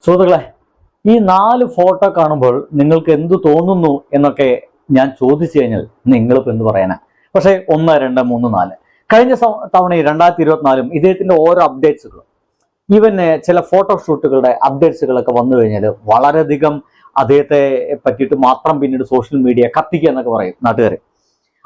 സുഹൃത്തുക്കളെ, ഈ 4 ഫോട്ടോ കാണുമ്പോൾ നിങ്ങൾക്ക് എന്തു തോന്നുന്നു എന്നൊക്കെ ഞാൻ ചോദിച്ചു കഴിഞ്ഞാൽ നിങ്ങളിപ്പോൾ എന്ത് പറയാനാ? പക്ഷേ 1, 2, 3, 4 കഴിഞ്ഞ തവണ 2024 ഇദ്ദേഹത്തിന്റെ ഓരോ അപ്ഡേറ്റ്സുകളും ഈവൻ ചില ഫോട്ടോഷൂട്ടുകളുടെ അപ്ഡേറ്റ്സുകളൊക്കെ വന്നു കഴിഞ്ഞാൽ വളരെയധികം അദ്ദേഹത്തെ പറ്റിയിട്ട് മാത്രം പിന്നീട് സോഷ്യൽ മീഡിയ കത്തിക്കുക എന്നൊക്കെ പറയും നാട്ടുകാർ.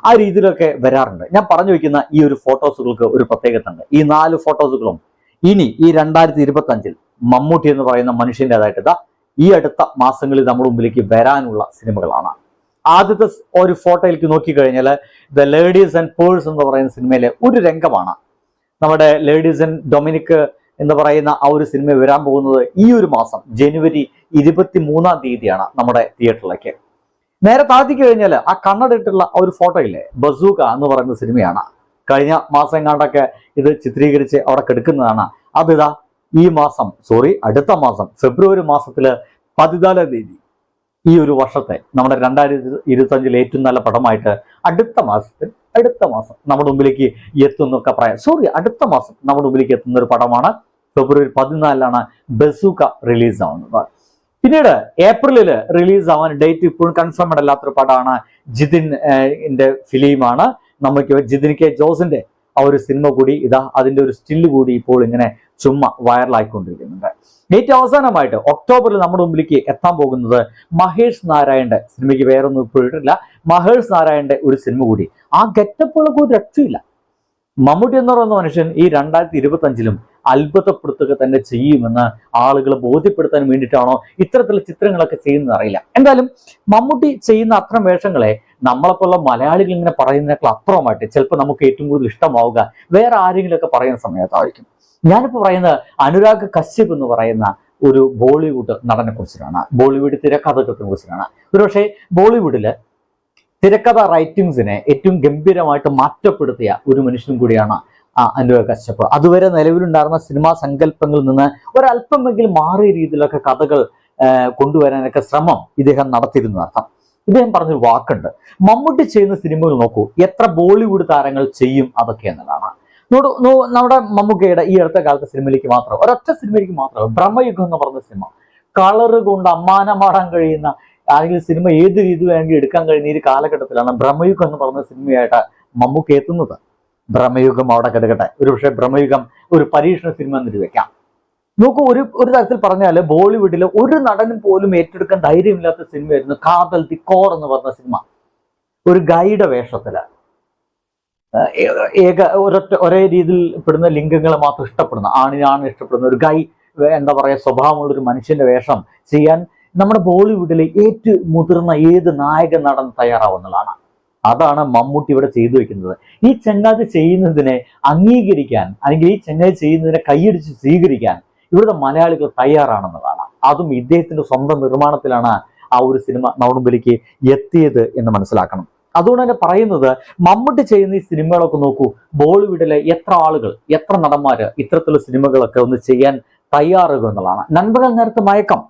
ആ രീതിയിലൊക്കെ വരാറുണ്ട്. ഞാൻ പറഞ്ഞു വയ്ക്കുന്ന ഈ ഒരു ഫോട്ടോസുകൾക്ക് ഒരു പ്രത്യേകത ഉണ്ട്. ഈ 4 ഫോട്ടോസുകളും ഇനി ഈ 2025 മമ്മൂട്ടി എന്ന് പറയുന്ന മനുഷ്യൻ്റെതായിട്ട് ഈ അടുത്ത മാസങ്ങളിൽ നമ്മുടെ മുമ്പിലേക്ക് വരാനുള്ള സിനിമകളാണ്. ആദ്യത്തെ ഒരു ഫോട്ടോയിലേക്ക് നോക്കിക്കഴിഞ്ഞാൽ ദ ലേഡീസ് ആൻഡ് പേഴ്സ് എന്ന് പറയുന്ന സിനിമയിലെ ഒരു രംഗമാണ്. നമ്മുടെ ലേഡീസ് ആൻഡ് ഡൊമിനിക് എന്ന് പറയുന്ന ആ ഒരു സിനിമ വരാൻ പോകുന്നത് ഈ ഒരു മാസം ജനുവരി 23-ാം തീയതിയാണ് നമ്മുടെ തിയേറ്ററിലേക്ക്. നേരെ താഴ്ത്തിക്ക് കഴിഞ്ഞാൽ ആ കണ്ണടയിട്ടുള്ള ആ ഒരു ഫോട്ടോ ഇല്ലേ, ബസൂക്ക എന്ന് പറയുന്ന സിനിമയാണ്. കഴിഞ്ഞ മാസം എങ്ങാണ്ടൊക്കെ ഇത് ചിത്രീകരിച്ച് അവിടെ കെടുക്കുന്നതാണ്. അതിതാ ഈ മാസം അടുത്ത മാസം ഫെബ്രുവരി മാസത്തില് 14-ാം തീയതി ഈ ഒരു വർഷത്തെ നമ്മുടെ 2025 ഏറ്റവും നല്ല പടമായിട്ട് അടുത്ത മാസം നമ്മുടെ മുമ്പിലേക്ക് എത്തുന്നൊക്കെ പറയാം. അടുത്ത മാസം നമ്മുടെ മുമ്പിലേക്ക് എത്തുന്ന ഒരു പടമാണ്. ഫെബ്രുവരി 14-നാണ് ബസൂക്ക റിലീസ് ആവുന്നത്. പിന്നീട് ഏപ്രിലില് റിലീസ് ആവാൻ ഡേറ്റ് ഇപ്പോഴും കൺഫേംഡ് അല്ലാത്തൊരു പടമാണ് ജിതിന്റെ ഫിലിമാണ്. നമുക്ക് ജിതിൻ കെ ജോസിന്റെ ആ ഒരു സിനിമ കൂടി അതിന്റെ ഒരു സ്റ്റില്ല് കൂടി ഇപ്പോൾ ഇങ്ങനെ ചുമ്മാ വൈറലായിക്കൊണ്ടിരിക്കുന്നുണ്ട്. ഏറ്റവും അവസാനമായിട്ട് ഒക്ടോബറിൽ നമ്മുടെ മുമ്പിലേക്ക് എത്താൻ പോകുന്നത് മഹേഷ് നാരായണന്റെ സിനിമയ്ക്ക് വേറൊന്നും ഇപ്പോഴിട്ടില്ല. മഹേഷ് നാരായണന്റെ ഒരു സിനിമ കൂടി. ആ ഗെറ്റപ്പുകളൊക്കെ ഒരു രക്ഷയില്ല. മമ്മൂട്ടി എന്ന് പറയുന്ന മനുഷ്യൻ ഈ 2025-ലും അത്ഭുതപ്പെടുത്തുക തന്നെ ചെയ്യുമെന്ന് ആളുകളെ ബോധ്യപ്പെടുത്താൻ വേണ്ടിയിട്ടാണോ ഇത്തരത്തിലുള്ള ചിത്രങ്ങളൊക്കെ ചെയ്യുന്നത് അറിയില്ല. എന്തായാലും മമ്മൂട്ടി ചെയ്യുന്ന അത്തരം വേഷങ്ങളെ നമ്മളെപ്പോലുള്ള മലയാളികൾ ഇങ്ങനെ പറയുന്നതിനേക്കാൾ അപ്പുറമായിട്ട് ചിലപ്പോൾ നമുക്ക് ഏറ്റവും കൂടുതൽ ഇഷ്ടമാവുക വേറെ ആരെങ്കിലുമൊക്കെ പറയുന്ന സമയത്തായിരിക്കും. ഞാനിപ്പോൾ പറയുന്നത് അനുരാഗ് കശ്യപ് എന്ന് പറയുന്ന ഒരു ബോളിവുഡ് നടനെ കുറിച്ചിട്ടാണ്. ബോളിവുഡ് തിരക്കഥകളെ കുറിച്ചിട്ടാണ്. ഒരുപക്ഷെ ബോളിവുഡില് തിരക്കഥ റൈറ്റിംഗ്സിനെ ഏറ്റവും ഗംഭീരമായിട്ട് മാറ്റപ്പെടുത്തിയ ഒരു മനുഷ്യനും കൂടിയാണ് അനുരാഗ് കശ്യപ്. അതുവരെ നിലവിലുണ്ടായിരുന്ന സിനിമാ സങ്കല്പങ്ങളിൽ നിന്ന് ഒരല്പമെങ്കിലും മാറിയ രീതിയിലൊക്കെ കഥകൾ കൊണ്ടുവരാനൊക്കെ ശ്രമം ഇദ്ദേഹം നടത്തിയിരുന്നു അർത്ഥം. ഇദ്ദേഹം പറഞ്ഞൊരു വാക്കുണ്ട്, മമ്മൂട്ടി ചെയ്യുന്ന സിനിമകൾ നോക്കൂ, എത്ര ബോളിവുഡ് താരങ്ങൾ ചെയ്യും അതൊക്കെ എന്നതാണ്. നമ്മുടെ മമ്മൂക്കയുടെ ഈ അടുത്ത കാലത്തെ സിനിമയിലേക്ക് മാത്രം ഒരൊറ്റ സിനിമയിലേക്ക് മാത്രം ബ്രഹ്മയുഗം എന്ന് പറഞ്ഞ സിനിമ കളറ് കൊണ്ട് അമ്മാനമാടാൻ കഴിയുന്ന അല്ലെങ്കിൽ സിനിമ ഏത് രീതി വേണമെങ്കിൽ എടുക്കാൻ കഴിയുന്ന ഈ കാലഘട്ടത്തിലാണ് ബ്രഹ്മയുഗം എന്ന് പറഞ്ഞ സിനിമയായിട്ട് മമ്മൂക്ക എത്തുന്നത്. ബ്രഹ്മയുഗം അവിടെ കിടക്കട്ടെ, പക്ഷേ ബ്രഹ്മയുഗം ഒരു പരീക്ഷണ സിനിമ എന്ന് വെക്കാം. നോക്കൂ, ഒരു തരത്തിൽ പറഞ്ഞാൽ ബോളിവുഡിലെ ഒരു നടനും പോലും ഏറ്റെടുക്കാൻ ധൈര്യമില്ലാത്ത സിനിമയായിരുന്നു കാതൽ ദി കോർ എന്ന് പറഞ്ഞ സിനിമ. ഒരു ഗൈഡ് വേഷത്തില് ഒരേ രീതിയിൽ പെടുന്ന ലിംഗങ്ങളെ മാത്രം ഇഷ്ടപ്പെടുന്ന ആണിനാണ് ഇഷ്ടപ്പെടുന്ന ഒരു സ്വഭാവമുള്ള ഒരു മനുഷ്യന്റെ വേഷം ചെയ്യാൻ നമ്മുടെ ബോളിവുഡിലെ ഏറ്റവും മുതിർന്ന ഏത് നായക നടൻ തയ്യാറാവുന്നതാണ്. അതാണ് മമ്മൂട്ടി ഇവിടെ ചെയ്തു വെക്കുന്നത്. ഈ ചങ്ങാതി ചെയ്യുന്നതിനെ അംഗീകരിക്കാൻ അല്ലെങ്കിൽ ഈ ചങ്ങാതി ചെയ്യുന്നതിനെ കൈയടിച്ച് സ്വീകരിക്കാൻ ഇവിടുത്തെ മലയാളികൾ തയ്യാറാണെന്നതാണ്. അതും ഇദ്ദേഹത്തിന്റെ സ്വന്തം നിർമ്മാണത്തിലാണ് ആ ഒരു സിനിമ നമ്മുടെ മുമ്പിലേക്ക് എത്തിയത് എന്ന് മനസ്സിലാക്കണം. അതുകൊണ്ട് തന്നെ പറയുന്നത്, മമ്മൂട്ടി ചെയ്യുന്ന ഈ സിനിമകളൊക്കെ നോക്കൂ, ബോളിവുഡിലെ എത്ര ആളുകൾ, എത്ര നടന്മാര് ഇത്തരത്തിലുള്ള സിനിമകളൊക്കെ ഒന്ന് ചെയ്യാൻ തയ്യാറുക എന്നുള്ളതാണ്. നൻപകൽ നേരത്ത് മയക്കം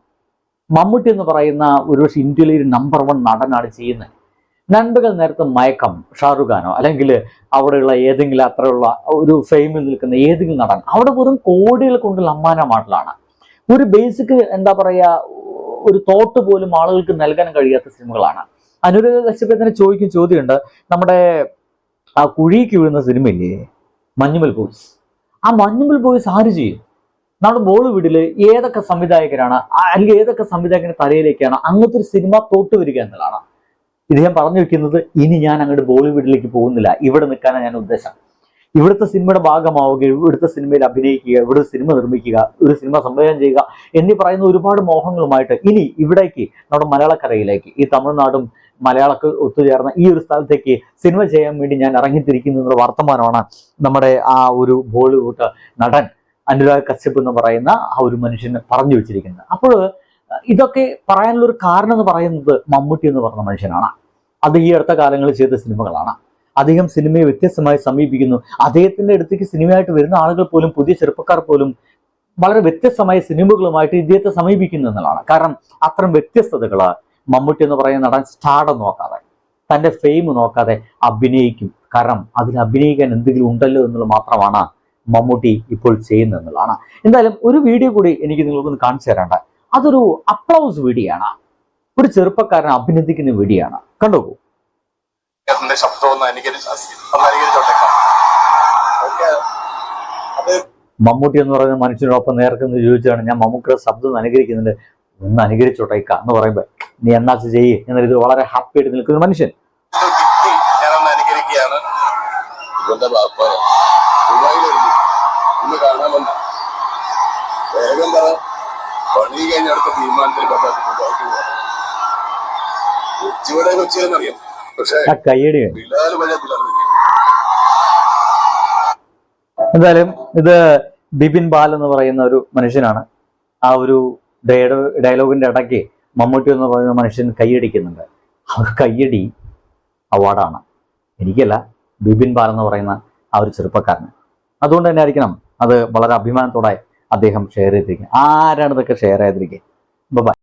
മമ്മൂട്ടി എന്ന് പറയുന്ന ഒരു ഇന്ത്യയിലെ ഒരു നമ്പർ 1 നടനാണ് ചെയ്യുന്നത്. നൻപകൽ നേരത്ത് മയക്കം ഷാറുഖ് ഖാനോ അല്ലെങ്കിൽ അവിടെയുള്ള ഏതെങ്കിലും അത്രയുള്ള ഒരു ഫെയിമിൽ നിൽക്കുന്ന ഏതെങ്കിലും നടൻ അവിടെ വെറും കോടികൾ കൊണ്ടുള്ള അമ്മാനമാട്ടലാണ്. ഒരു ബേസിക് ഒരു തോട്ട് പോലും ആളുകൾക്ക് നൽകാൻ കഴിയാത്ത സിനിമകളാണ്. അനുരാഗ് കശ്യപത്തിനെ ചോദ്യമുണ്ട്, നമ്മുടെ ആ കുഴിക്ക് വീഴുന്ന സിനിമയില്ലേ മഞ്ഞുമൽ ബോയ്സ്, ആ മഞ്ഞുമൽ ബോയ്സ് ആര് ചെയ്യും? നമ്മുടെ ബോളിവുഡിൽ ഏതൊക്കെ സംവിധായകരാണ് അല്ലെങ്കിൽ ഏതൊക്കെ സംവിധായകന്റെ തലയിലേക്കാണ് അങ്ങനത്തെ ഒരു സിനിമ തോട്ട് വരിക എന്നുള്ളതാണ്. ഇദ്ദേഹം പറഞ്ഞു വെക്കുന്നത്, ഇനി ഞാൻ അങ്ങോട്ട് ബോളിവുഡിലേക്ക് പോകുന്നില്ല, ഇവിടെ നിൽക്കാനാണ് ഞാൻ ഉദ്ദേശം. ഇവിടുത്തെ സിനിമയുടെ ഭാഗമാവുക, ഇവിടുത്തെ സിനിമയിൽ അഭിനയിക്കുക, ഇവിടുത്തെ സിനിമ നിർമ്മിക്കുക, ഒരു സിനിമ സംവിധാനം ചെയ്യുക എന്നീ പറയുന്ന ഒരുപാട് മോഹങ്ങളുമായിട്ട് ഇനി ഇവിടേക്ക് നമ്മുടെ മലയാളക്കരയിലേക്ക് ഈ തമിഴ്നാടും മലയാളക്ക് ഒത്തുചേർന്ന ഈ ഒരു സ്ഥലത്തേക്ക് സിനിമ ചെയ്യാൻ വേണ്ടി ഞാൻ ഇറങ്ങിത്തിരിക്കുന്നു എന്നുള്ള വർത്തമാനമാണ് നമ്മുടെ ആ ഒരു ബോളിവുഡ് നടൻ അനുരാഗ് കശ്യപ് എന്ന് പറയുന്ന ആ ഒരു മനുഷ്യന് പറഞ്ഞു വെച്ചിരിക്കുന്നത്. അപ്പോൾ ഇതൊക്കെ പറയാനുള്ള ഒരു കാരണം എന്ന് പറയുന്നത് മമ്മൂട്ടി എന്ന് പറഞ്ഞ മനുഷ്യനാണ്. അത് ഈ അടുത്ത കാലങ്ങളിൽ ചെയ്ത സിനിമകളാണ്. അദ്ദേഹം സിനിമയെ വ്യത്യസ്തമായി സമീപിക്കുന്നു. അദ്ദേഹത്തിന്റെ അടുത്തേക്ക് സിനിമയായിട്ട് വരുന്ന ആളുകൾ പോലും, പുതിയ ചെറുപ്പക്കാർ പോലും വളരെ വ്യത്യസ്തമായ സിനിമകളുമായിട്ട് ഇദ്ദേഹത്തെ സമീപിക്കുന്നു എന്നുള്ളതാണ്. കാരണം അത്തരം വ്യത്യസ്തതകൾ മമ്മൂട്ടി എന്ന് പറയുന്ന നടൻ സ്റ്റാർഡം നോക്കാതെ, തൻ്റെ ഫെയിം നോക്കാതെ അഭിനയിക്കും. കാരണം അതിൽ അഭിനയിക്കാൻ എന്തെങ്കിലും ഉണ്ടല്ലോ എന്നുള്ളത് മാത്രമാണ് മമ്മൂട്ടി ഇപ്പോൾ ചെയ്യുന്നത് എന്നുള്ളതാണ്. എന്തായാലും ഒരു വീഡിയോ കൂടി എനിക്ക് നിങ്ങൾക്കൊന്ന് കാണിച്ചു തരേണ്ട. അതൊരു അപ്ലൗസ് വീഡിയോ ആണ്, ഒരു ചെറുപ്പക്കാരനെ അഭിനന്ദിക്കുന്ന വീഡിയോ ആണ്. കണ്ടുപോകൂ. മമ്മൂട്ടി എന്ന് പറയുന്ന മനുഷ്യനോടൊപ്പം നേർക്കെന്ന് ചോദിച്ചാണ്, ഞാൻ മമ്മൂട്ടിയുടെ ശബ്ദം അനുകരിക്കുന്നുണ്ട്, ഒന്ന് അനുകരിച്ചോട്ടേക്ക എന്ന് പറയുമ്പോൾ നീ എന്നാ ചെയ്യേ എന്നൊരു വളരെ ഹാപ്പി ആയിട്ട് നിൽക്കുന്ന മനുഷ്യൻ. കയ്യടി. എന്തായാലും ഇത് ബിപിൻ ബാൽ എന്ന് പറയുന്ന ഒരു മനുഷ്യനാണ്. ആ ഒരു ഡയലോഗിന്റെ ഇടയ്ക്ക് മമ്മൂട്ടി എന്ന് പറയുന്ന മനുഷ്യൻ കൈയടിക്കുന്നുണ്ട്. ആ ഒരു കയ്യടി അവാർഡാണ്, എനിക്കല്ല, ബിപിൻ ബാൽ എന്ന് പറയുന്ന ആ ഒരു ചെറുപ്പക്കാരന്. അതുകൊണ്ട് തന്നെ ആയിരിക്കണം അത് വളരെ അഭിമാനത്തോടെ അദ്ദേഹം ഷെയർ ചെയ്തിരിക്കുന്നത്. ആരാണ് ഇതൊക്കെ ഷെയർ ചെയ്തിരിക്കുക? ബൈ.